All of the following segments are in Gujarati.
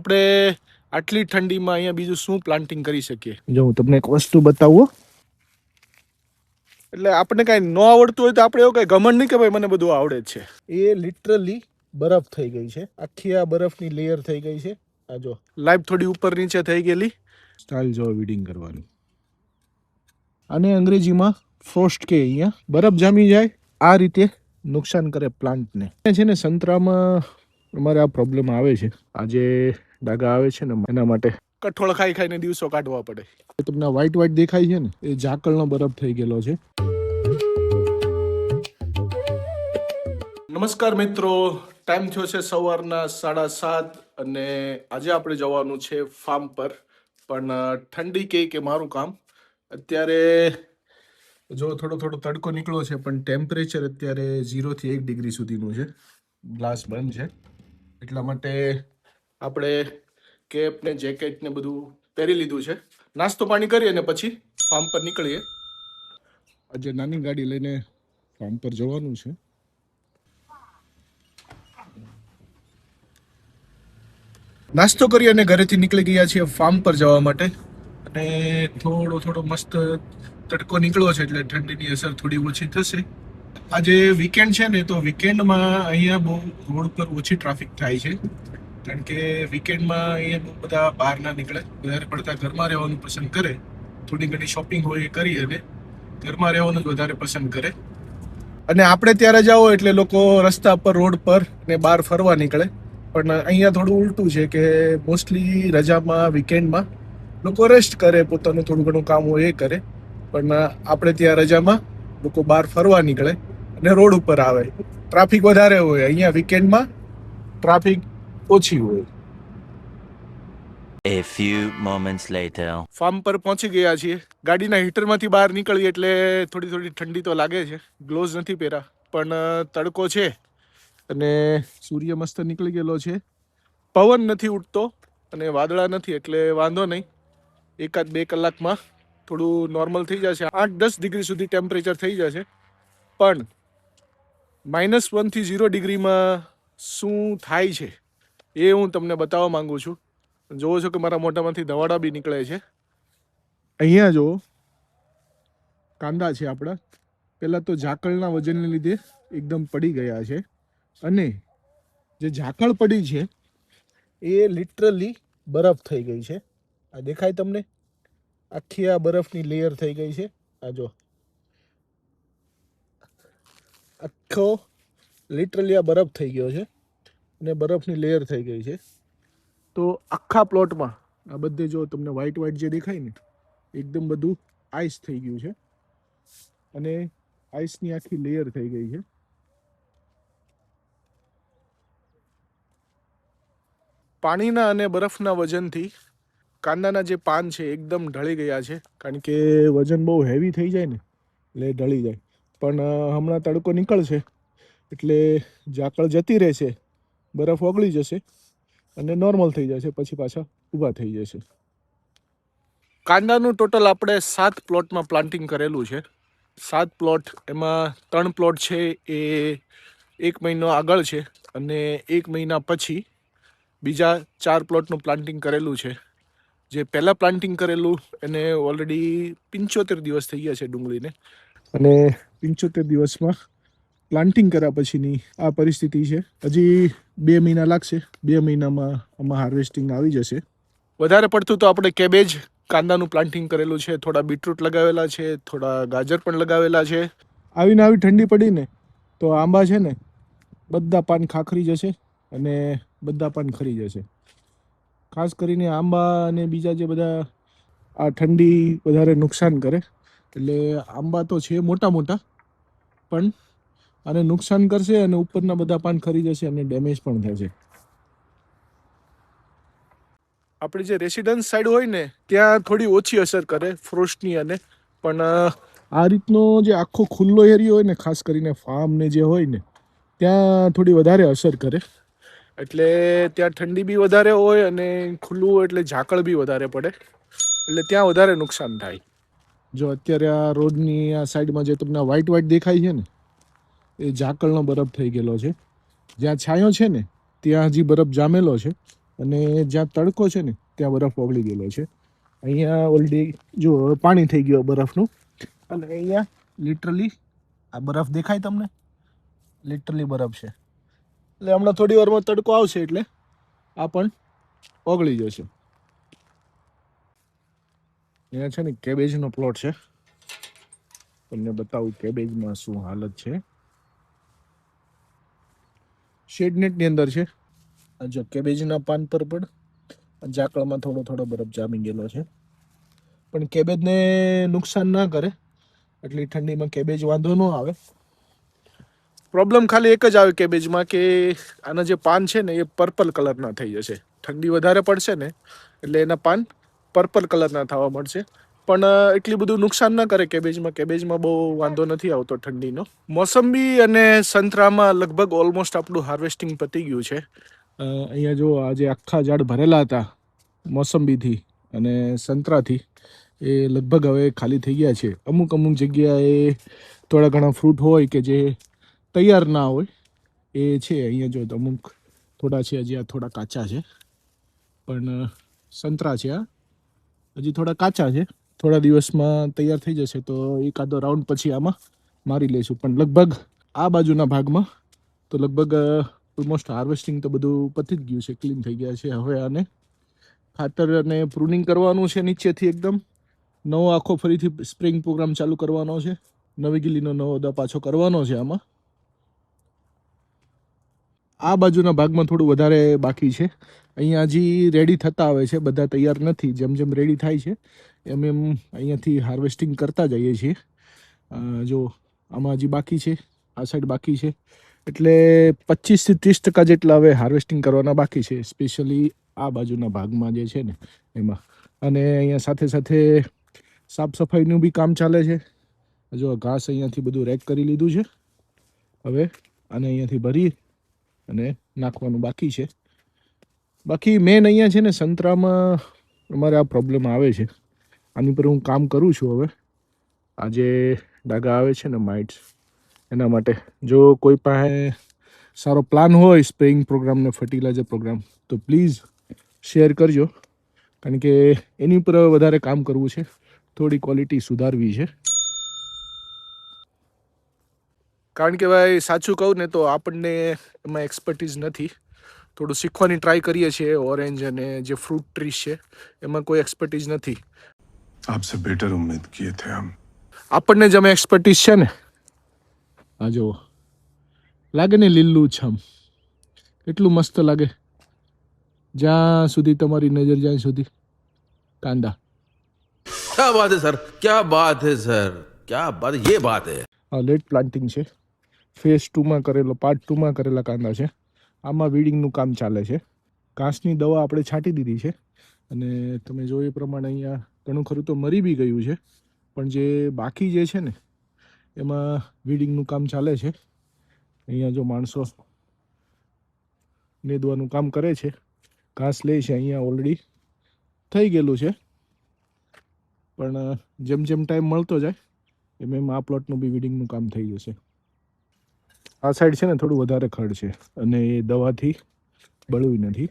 આપણે આટલી ઠંડીમાં અહીંયા બીજું શું પ્લાન્ટિંગ કરી શકીએ? જો હું તમને એક વસ્તુ બતાવું. એટલે આપણે કાંઈ ન આવડતું હોય તો આપણે એવું કંઈ ઘમંડ નહીં કે ભાઈ મને બધું આવડે જ છે. એ લિટરલી બરફ થઈ ગઈ છે. આખી આ બરફની લેયર થઈ ગઈ છે. આ જો લાઈવ થોડી ઉપર નીચે થઈ ગયેલી. સ્ટાઇલ જો વીડિંગ કરવાની. અને અંગ્રેજીમાં ફ્રોસ્ટ કે અહીંયા બરફ જામી જાય આ રીતે નુકસાન કરે પ્લાન્ટને. છે ને સંતરામાં અમારે આ પ્રોબ્લેમ આવે છે. આજે ડાઘા આવે છે ને એના માટે કઠોળ ખાઈ ખાઈને દિવસો કાઢવા પડે. તમને વ્હાઈટ વ્હાઈટ દેખાય છે ને એ ઝાકળનો બરફ થઈ ગયેલો છે. નમસ્કાર મિત્રો, ટાઈમ થયો છે સવારના 7:30 અને આજે આપણે જવાનું છે ફાર્મ પર. પણ ઠંડી કે મારું કામ. અત્યારે જો થોડો તડકો નીકળ્યો છે પણ ટેમ્પરેચર અત્યારે 0 થી 1 ડિગ્રી સુધીનું છે. ગ્લાસ બંધ છે એટલા માટે આપણે કેપ ને જેકેટ ને બધું પહેરી લીધું છે. નાસ્તો પાણી કરીએ ને પછી ફાર્મ પર નીકળીએ. આજે નાની ગાડી લઈને ફાર્મ પર જવાનું છે. નાસ્તો કરી અને ઘરેથી નીકળી ગયા છીએ ફાર્મ પર જવા માટે. અને થોડો મસ્ત તડકો નીકળ્યો છે એટલે ઠંડીની અસર થોડી ઓછી થશે. આજે વીકેન્ડ છે ને તો વીકેન્ડમાં અહીંયા બહુ રોડ પર ઓછી ટ્રાફિક થાય છે. કારણ કે વીકેન્ડમાં અહીંયા બહુ બધા બહાર ના નીકળે, વધારે પડતા ઘરમાં રહેવાનું પસંદ કરે. થોડી ઘણી શોપિંગ હોય એ કરી અને ઘરમાં રહેવાનું જ વધારે પસંદ કરે. અને આપણે ત્યારે જાઓ એટલે લોકો રસ્તા પર, રોડ પર ને બહાર ફરવા નીકળે. પણ અહીંયા થોડું ઉલટું છે કે મોસ્ટલી રજામાં, વીકેન્ડમાં લોકો રેસ્ટ કરે, પોતાનું થોડું ઘણું કામ હોય એ કરે. પણ આપણે ત્યાં રજામાં લોકો બહાર ફરવા નીકળે અને રોડ ઉપર આવે. ટ્રાફિક વધારે હોય અહીંયા, વીકેન્ડમાં ટ્રાફિક ઓછી હોય. A few moments later. Farm પર પહોંચી ગયા છીએ. ગાડીના હીટરમાંથી બહાર નીકળી એટલે થોડી ઠંડી તો લાગે છે. ગ્લોવ્સ નથી પહેર્યા પણ તડકો છે અને સૂર્ય મસ્ત નીકળી ગયેલો છે. પવન નથી ઉઠતો અને વાદળા નથી એટલે વાંધો નહીં. 1-2 કલાકમાં થોડું નોર્મલ થઈ જશે. 8-10 ડિગ્રી સુધી ટેમ્પરેચર થઈ જશે. પણ -1 થી 0 ડિગ્રીમાં શું થાય છે એ હું તમને બતાવવા માંગુ છું. જોવો છો કે મારા મોઢામાંથી ધવાડા બી નીકળે છે. અહીંયા જો કાંદા છે આપણા. પહેલાં તો ઝાકળના વજનને લીધે એકદમ પડી ગયા છે. અને જે ઝાકળ પડી છે એ લિટરલી બરફ થઈ ગઈ છે. આ દેખાય તમને? આખી આ બરફની લેયર થઈ ગઈ છે. આ જો આખો લિટરલી આ બરફ થઈ ગયો છે અને બરફની લેયર થઈ ગઈ છે. તો આખા પ્લોટમાં આ બધે જો તમને વ્હાઈટ જે દેખાય ને એકદમ બધું આઈસ થઈ ગયું છે અને આઈસની આખી લેયર થઈ ગઈ છે. પાણીના અને બરફના વજનથી કાંદાના જે પાન છે એકદમ ઢળી ગયા છે. કારણ કે વજન બહુ હેવી થઈ જાય ને એટલે ઢળી જાય. પણ હમણાં તડકો નીકળશે એટલે ઝાકળ જતી રહેશે, બરફ ઓગળી જશે અને નોર્મલ થઈ જશે, પછી પાછા ઊભા થઈ જશે. કાંદાનું ટોટલ આપણે 7 પ્લોટમાં પ્લાન્ટિંગ કરેલું છે. 7 પ્લોટ, એમાં 3 પ્લોટ છે એ 1 મહિનો આગળ છે અને 1 મહિના પછી બીજા 4 પ્લોટનું પ્લાન્ટિંગ કરેલું છે. જે પહેલાં પ્લાન્ટિંગ કરેલું એને ઓલરેડી 75 દિવસ થઈ ગયા છે ડુંગળીને. અને 75 દિવસમાં પ્લાન્ટિંગ કર્યા પછીની આ પરિસ્થિતિ છે. હજી 2 મહિના લાગશે. 2 મહિનામાં આમાં હાર્વેસ્ટિંગ આવી જશે. વધારે પડતું તો આપણે કેબેજ, કાંદાનું પ્લાન્ટિંગ કરેલું છે. થોડા બીટરૂટ લગાવેલા છે, થોડા ગાજર પણ લગાવેલા છે. આવી ઠંડી પડીને તો આંબા છે ને બધા પાન ખાખરી જશે અને બધા પાન ખરી જશે. ખાસ કરીને આંબા અને બીજા જે બધા આ ઠંડી વધારે નુકસાન કરે. એટલે આંબા તો છે મોટા પણ આને નુકસાન કરશે અને ઉપરના બધા પાન ખરી જશે અને ડેમેજ પણ થશે. આપણી જે રેસિડન્સ સાઈડ હોય ને ત્યાં થોડી ઓછી અસર કરે ફ્રોસ્ટની. અને પણ આ રીતનો જે આખો ખુલ્લો એરિયો હોય ને, ખાસ કરીને ફાર્મ ને જે હોય ને ત્યાં થોડી વધારે અસર કરે. એટલે ત્યાં ઠંડી બી વધારે હોય અને ખુલ્લું હોય એટલે ઝાકળ બી વધારે પડે એટલે ત્યાં વધારે નુકસાન થાય. જો અત્યારે આ રોડની આ સાઈડમાં જે તમને વ્હાઈટ દેખાય છે ને એ ઝાકળનો બરફ થઈ ગયેલો છે. જ્યાં છાંયો છે ને ત્યાં હજી બરફ જામેલો છે અને જ્યાં તડકો છે ને ત્યાં બરફ ઓગળી ગયેલો છે. અહીંયા ઓલરેડી જો પાણી થઈ ગયું બરફનું. અને અહીંયા લિટરલી આ બરફ દેખાય તમને? લિટરલી બરફ છે. એટલે હમણાં થોડી વારમાં તડકો આવશે એટલે આ પણ ઓગળી જશે. અહીંયા છે ને કેબેજનો પ્લોટ છે. તમને બતાવું કેબેજમાં શું હાલત છે. શેડનેટની અંદર છે. જો કેબેજના પાન પર પણ ઝાકળમાં થોડો થોડો બરફ જામી ગયેલો છે. પણ કેબેજને નુકસાન ના કરે. એટલી ઠંડીમાં કેબેજ વાંધો ન આવે. પ્રોબ્લેમ ખાલી એક જ આવે કેબેજમાં કે આના જે પાન છે ને એ પર્પલ કલરના થઈ જશે. ઠંડી વધારે પડશે ને એટલે એના પાન પર્પલ કલરના થવા મળશે. પણ એટલી બધું નુકસાન ના કરે કેબેજમાં. કેબેજમાં બહુ વાંધો નથી આવતો ઠંડીનો. મોસંબી અને સંતરામાં લગભગ ઓલમોસ્ટ આપણું હાર્વેસ્ટિંગ પતી ગયું છે. અહીંયા જો આજે આખા ઝાડ ભરેલા હતા મોસંબીથી અને સંતરાથી, એ લગભગ હવે ખાલી થઈ ગયા છે. અમુક અમુક જગ્યાએ થોડા ઘણા ફ્રૂટ હોય કે જે તૈયાર ના હોય એ છે. અહીંયા જો અમુક થોડા છે, હજી આ થોડા કાચા છે. પણ સંતરા છે આ હજી થોડા કાચા છે. થોડા દિવસમાં તૈયાર થઈ જશે તો એકાદો રાઉન્ડ પછી આમાં મારી લઈશું. પણ લગભગ આ બાજુના ભાગમાં તો લગભગ ઓલમોસ્ટ હાર્વેસ્ટિંગ તો બધું પતી જ ગયું છે, ક્લીન થઈ ગયા છે. હવે આને ખાતર અને પ્રૂનિંગ કરવાનું છે નીચેથી એકદમ. નવો આખો ફરીથી સ્પ્રિંગ પ્રોગ્રામ ચાલુ કરવાનો છે. નવી ગીલીનો નવો દા પાછો કરવાનો છે આમાં. આ બાજુના ભાગમાં થોડું વધારે બાકી છે. અહીંયા હજી રેડી થતા આવે છે, બધા તૈયાર નથી. જેમ જેમ રેડી થાય છે એમ એમ અહીંયાથી હાર્વેસ્ટિંગ કરતા જઈએ છીએ. જો આમાં હજી બાકી છે, આ સાઈડ બાકી છે. એટલે 25થી 30% જેટલા હવે હાર્વેસ્ટિંગ કરવાના બાકી છે, સ્પેશિયલી આ બાજુના ભાગમાં જે છે ને એમાં. અને અહીંયા સાથે સાથે સાફ સફાઈનું બી કામ ચાલે છે. જો ઘાસ અહીંયાથી બધું રેક કરી લીધું છે. હવે આને અહીંયાથી ભરી અને નાખવાનું બાકી છે. બાકી મેન અહીંયા છે ને સંતરામાં અમારે આ પ્રોબ્લેમ આવે છે. આની પર હું કામ કરું છું હવે. આ જે ડાઘા આવે છે ને માઇટ્સ, એના માટે જો કોઈ પાસે સારો પ્લાન હોય સ્પ્રેઇંગ પ્રોગ્રામ ને ફર્ટિલાઇઝર પ્રોગ્રામ તો પ્લીઝ શેર કરજો. કારણ કે એની ઉપર વધારે કામ કરવું છે, થોડી ક્વોલિટી સુધારવી છે. કારણ કે ભાઈ સાચું કહું ને તો આપણને એમાં એક્સપર્ટીઝ નથી. થોડું શીખવાની ટ્રાય કરીએ છીએ. ઓરેન્જ અને જે ફ્રૂટ ટ્રીઝ છે એમાં કોઈ એક્સપર્ટીઝ નથી. आपसे बेटर उम्मीद किए थे हम. આપણને જ અમે એક્સપર્ટીઝ છે ને. આ જુઓ, લાગે ને લીલું છમ, કેટલું મસ્ત લાગે. જ્યાં સુધી તમારી નજર જાય સુધી કાંદા. क्या बात है सर, क्या बात है सर, क्या बात, ये बात है. આ લેટ પ્લાન્ટિંગ છે. ફેઝ 2માં કરેલો, પાર્ટ 2માં કરેલા કાંદા છે. આમાં વીડિંગનું કામ ચાલે છે. ઘાસની દવા આપણે છાંટી દીધી છે. અને તમે જોયું એ પ્રમાણે અહીંયા ઘણું ખરું તો મરી બી ગયું છે. પણ જે બાકી જે છે ને એમાં વીડિંગનું કામ ચાલે છે. અહીંયા જો માણસો નેદવાનું કામ કરે છે, ઘાસ લે છે. અહીંયા ઓલરેડી થઈ ગયેલું છે. પણ જેમ જેમ ટાઈમ મળતો જાય એમ એમ આ પ્લોટનું બી વીડિંગનું કામ થઈ જશે. આ સાઈડ છે ને થોડું વધારે ખડ છે અને એ દવાથી બળવું નથી.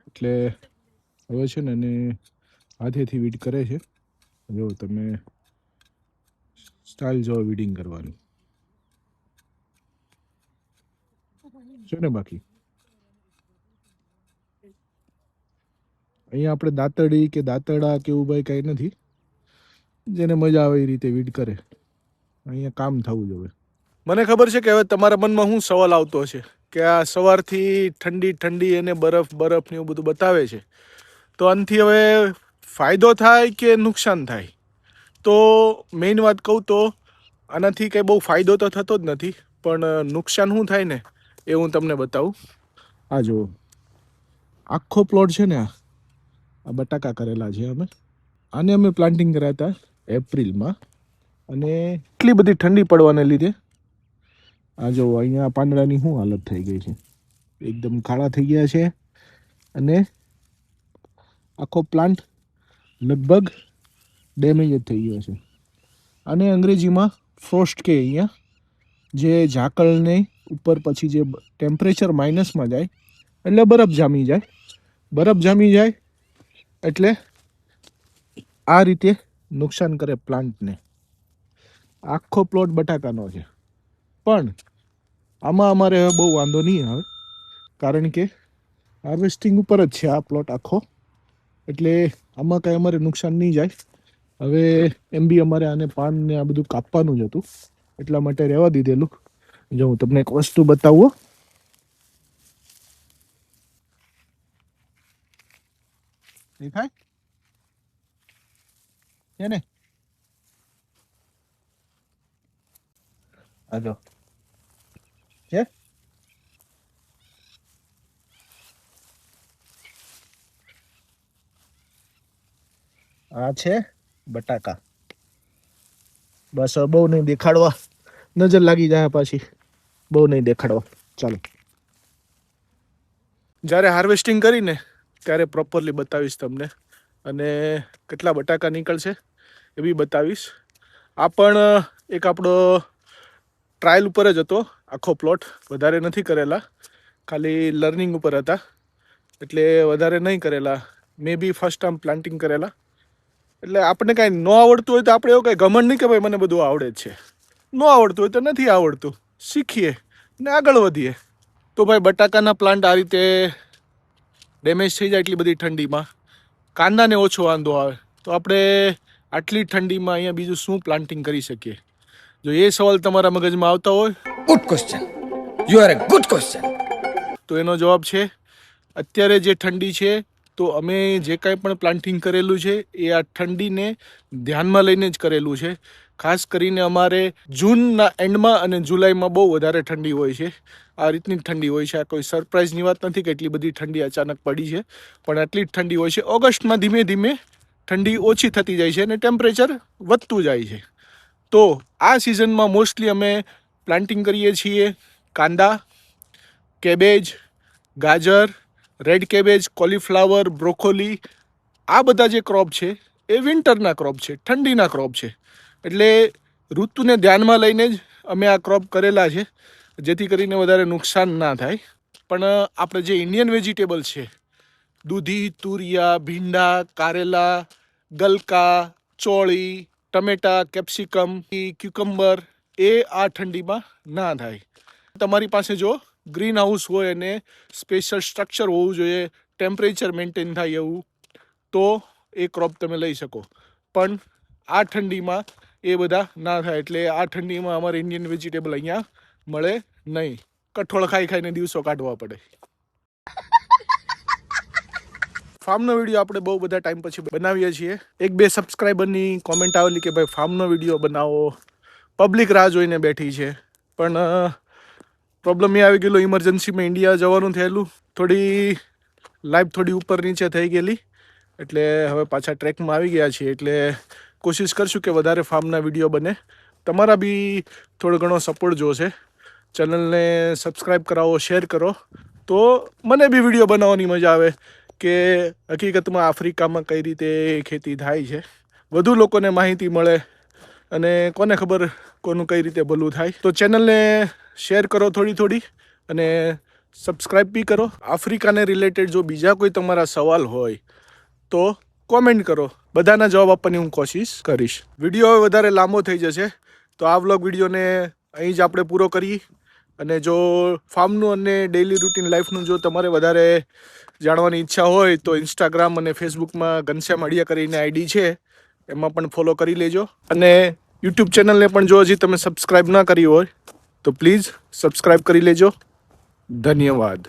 એટલે હવે છે ને એને હાથેથી વીડ કરે છે. જો તમે સ્ટાઇલ જો વીડિંગ કરવાની છે ને. બાકી અહીંયા આપણે દાંતડી કે દાંતડા કે એવું ભાઈ કંઈ નથી. જેને મજા આવે એ રીતે વીડ કરે. અહીંયા કામ થવું જોઈએ. મને ખબર છે કે હવે તમારા મનમાં શું સવાલ આવતો હશે કે આ સવારથી ઠંડી ઠંડી અને બરફ બરફ ને એવું બધું બતાવે છે, તો આનાથી હવે ફાયદો થાય કે નુકસાન થાય? તો મેઇન વાત કહું તો આનાથી કંઈ બહુ ફાયદો તો થતો જ નથી, પણ નુકસાન શું થાય ને એ હું તમને બતાવું. આ જુઓ, આખો પ્લોટ છે ને આ બટાકા કરેલા છે અમે. આને અમે પ્લાન્ટિંગ કર્યા હતા એપ્રિલમાં. અને એટલી બધી ઠંડી પડવાને લીધે આ જો અહીંયા પાંદડાની શું હાલત થઈ ગઈ છે, એકદમ કાળા થઈ ગયા છે. અને આખો પ્લાન્ટ લગભગ ડેમેજ જ થઈ ગયો છે. અને અંગ્રેજીમાં ફ્રોસ્ટ કે અહીંયા જે ઝાકળને ઉપર પછી જે ટેમ્પરેચર માઇનસમાં જાય એટલે બરફ જામી જાય. બરફ જામી જાય એટલે આ રીતે નુકસાન કરે પ્લાન્ટને. આખો પ્લોટ બટાકાનો છે, પણ આમાં અમારે બહુ વાંધો નહીં આવે, કારણ કે હાર્વેસ્ટિંગ ઉપર જ છે આ પ્લોટ આખો, એટલે આમાં કાંઈ અમારે નુકસાન નહીં જાય. હવે એમ બી અમારે આને પાન ને આ બધું કાપવાનું જ હતું, એટલા માટે રહેવા દીધેલું. જો હું તમને એક વસ્તુ બતાવું. દેખાય છે ને? આ જો છે. આ છે બટાકા. બસ હવે બહુ નહીં દેખાડવા, નજર લાગી જાય પાછી. બહુ નહીં દેખાડવા. ચાલો, જ્યારે હાર્વેસ્ટિંગ કરીને ત્યારે પ્રોપરલી બતાવીશ તમને, અને કેટલા બટાકા નીકળશે એ બી બતાવીશ. આ પણ એક આપણો ટ્રાયલ ઉપર જ હતો આખો પ્લોટ, વધારે નથી કરેલા, ખાલી લર્નિંગ ઉપર હતા, એટલે વધારે નહીં કરેલા. મે બી ફર્સ્ટ ટાઈમ પ્લાન્ટિંગ કરેલા. એટલે આપણને કાંઈ ન આવડતું હોય તો આપણે એવું કાંઈ ઘમંડ નહીં કે ભાઈ મને બધું આવડે જ છે. ન આવડતું હોય તો નથી આવડતું, શીખીએ ને આગળ વધીએ. તો ભાઈ બટાકાના પ્લાન્ટ આ રીતે ડેમેજ થઈ જાય એટલી બધી ઠંડીમાં, કાંદાને ઓછો વાંધો આવે, તો આપણે આટલી ઠંડીમાં અહીંયા બીજું શું પ્લાન્ટિંગ કરી શકીએ? જો એ સવાલ તમારા મગજમાં આવતા હોય, Good question. You are a good question. તો એનો જવાબ છે અત્યારે જે ઠંડી છે, તો અમે જે કાંઈ પણ પ્લાન્ટિંગ કરેલું છે એ આ ઠંડીને ધ્યાનમાં લઈને જ કરેલું છે. ખાસ કરીને અમારે જૂનના એન્ડમાં અને જુલાઈમાં બહુ વધારે ઠંડી હોય છે. આ રીતની જ ઠંડી હોય છે. આ કોઈ સરપ્રાઇઝની વાત નથી કે એટલી બધી ઠંડી અચાનક પડી છે, પણ આટલી જ ઠંડી હોય છે. ઓગસ્ટમાં ધીમે ધીમે ઠંડી ઓછી થતી જાય છે અને ટેમ્પરેચર વધતું જાય છે. તો આ સિઝનમાં મોસ્ટલી અમે પ્લાન્ટિંગ કરીએ છીએ કાંદા, કેબેજ, ગાજર, રેડ કેબેજ, કોલીફ્લાવર, બ્રોકોલી. આ બધા જે ક્રોપ છે એ વિન્ટરના ક્રોપ છે, ઠંડીના ક્રોપ છે. એટલે ઋતુને ધ્યાનમાં લઈને જ અમે આ ક્રોપ કરેલા છે, જેથી કરીને વધારે નુકસાન ના થાય. પણ આપણે જે ઇન્ડિયન વેજીટેબલ છે, દૂધી, તુરિયા, ભીંડા, કારેલા, ગલકા, ચોળી, ટમેટા, કેપ્સિકમ, ક્યુકમ્બર, એ આ ઠંડીમાં ના થાય. તમારી પાસે જો ગ્રીન હાઉસ હોય અને સ્પેશિયલ સ્ટ્રક્ચર હોવું જોઈએ, ટેમ્પરેચર મેન્ટેન થાય એવું, તો એ ક્રોપ તમે લઈ શકો. પણ આ ઠંડીમાં એ બધા ના થાય, એટલે આ ઠંડીમાં અમારે ઇન્ડિયન વેજીટેબલ અહીંયા મળે નહીં. કઠોળ ખાઈ ખાઈને દિવસો કાઢવા પડે. ફાર્મનો વિડીયો આપણે બહુ બધા ટાઈમ પછી બનાવીએ છીએ. 1-2 સબસ્ક્રાઈબરની કોમેન્ટ આવેલી કે ભાઈ ફાર્મનો વિડીયો બનાવો, પબ્લિક રાહ જોઈને બેઠી છે. પણ પ્રોબ્લેમ એ આવી ગયેલો, ઇમરજન્સીમાં ઇન્ડિયા જવાનું થયેલું, થોડી લાઈફ થોડી ઉપર નીચે થઈ ગયેલી, એટલે હવે પાછા ટ્રેકમાં આવી ગયા છીએ. એટલે કોશિશ કરશું કે વધારે ફાર્મના વિડીયો બને. તમારા બી થોડો ઘણો સપોર્ટ જોશે. ચેનલને સબસ્ક્રાઈબ કરાવો, શેર કરો, તો મને બી વિડીયો બનાવવાની મજા આવે કે હકીકતમાં આફ્રિકામાં કઈ રીતે ખેતી થાય છે, વધુ લોકોને માહિતી મળે, અને કોને ખબર કોનું કઈ રીતે ભલું થાય. તો ચેનલને શેર કરો થોડી, અને સબસ્ક્રાઈબ બી કરો. આફ્રિકાને રિલેટેડ જો બીજા કોઈ તમારા સવાલ હોય તો કોમેન્ટ કરો, બધાના જવાબ આપવાની હું કોશિશ કરીશ. વિડીયો હવે વધારે લાંબો થઈ જશે, તો આ વ્લોગ વિડીયોને અહીં જ આપણે પૂરો કરીએ. અને જો ફાર્મનું અને ડેઇલી રૂટીન લાઈફનું જો તમારે વધારે જાણવાની ઈચ્છા હોય તો ઇન્સ્ટાગ્રામ અને ફેસબુકમાં ઘનશ્યામ અડિયા કરીને આઈડી છે, એમાં પણ ફોલો કરી લેજો. અને યુટ્યુબ ચેનલને પણ જો હજી તમે સબસ્ક્રાઈબ ના કરી હોય તો પ્લીઝ સબસ્ક્રાઈબ કરી લેજો. ધન્યવાદ.